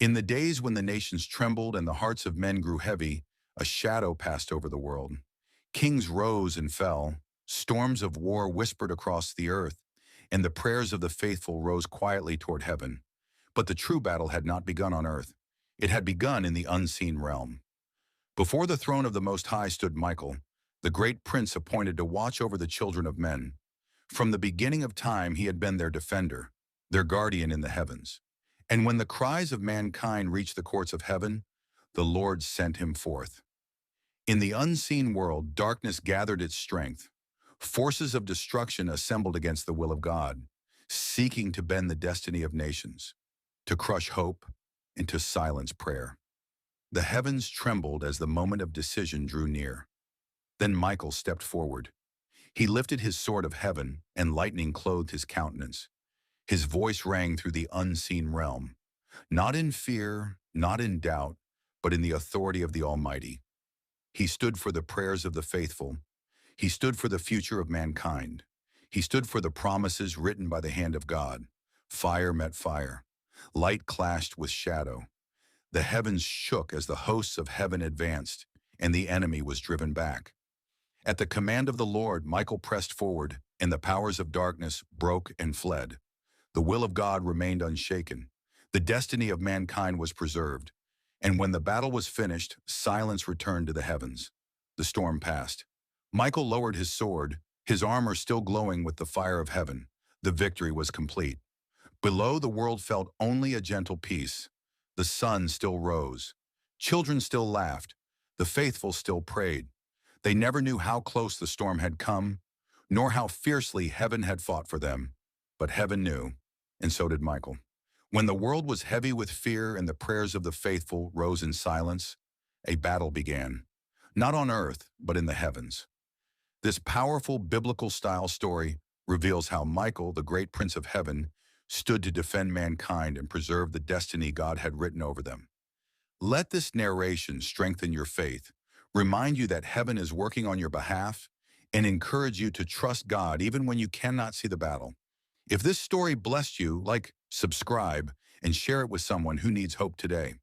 In the days when the nations trembled and the hearts of men grew heavy, a shadow passed over the world. Kings rose and fell, storms of war whispered across the earth, and the prayers of the faithful rose quietly toward heaven. But the true battle had not begun on earth. It had begun in the unseen realm. Before the throne of the Most High stood Michael, the great prince appointed to watch over the children of men. From the beginning of time he had been their defender, their guardian in the heavens. And when the cries of mankind reached the courts of heaven, the Lord sent him forth. In the unseen world, darkness gathered its strength. Forces of destruction assembled against the will of God, seeking to bend the destiny of nations, to crush hope, and to silence prayer. The heavens trembled as the moment of decision drew near. Then Michael stepped forward. He lifted his sword of heaven, and lightning clothed his countenance. His voice rang through the unseen realm, not in fear, not in doubt, but in the authority of the Almighty. He stood for the prayers of the faithful. He stood for the future of mankind. He stood for the promises written by the hand of God. Fire met fire. Light clashed with shadow. The heavens shook as the hosts of heaven advanced, and the enemy was driven back. At the command of the Lord, Michael pressed forward, and the powers of darkness broke and fled. The will of God remained unshaken. The destiny of mankind was preserved. And when the battle was finished, silence returned to the heavens. The storm passed. Michael lowered his sword, his armor still glowing with the fire of heaven. The victory was complete. Below, the world felt only a gentle peace. The sun still rose. Children still laughed. The faithful still prayed. They never knew how close the storm had come, nor how fiercely heaven had fought for them. But heaven knew, and so did Michael. When the world was heavy with fear and the prayers of the faithful rose in silence, a battle began, not on earth, but in the heavens. This powerful biblical-style story reveals how Michael, the great Prince of Heaven, stood to defend mankind and preserve the destiny God had written over them. Let this narration strengthen your faith, remind you that heaven is working on your behalf, and encourage you to trust God even when you cannot see the battle. If this story blessed you, like, subscribe, and share it with someone who needs hope today.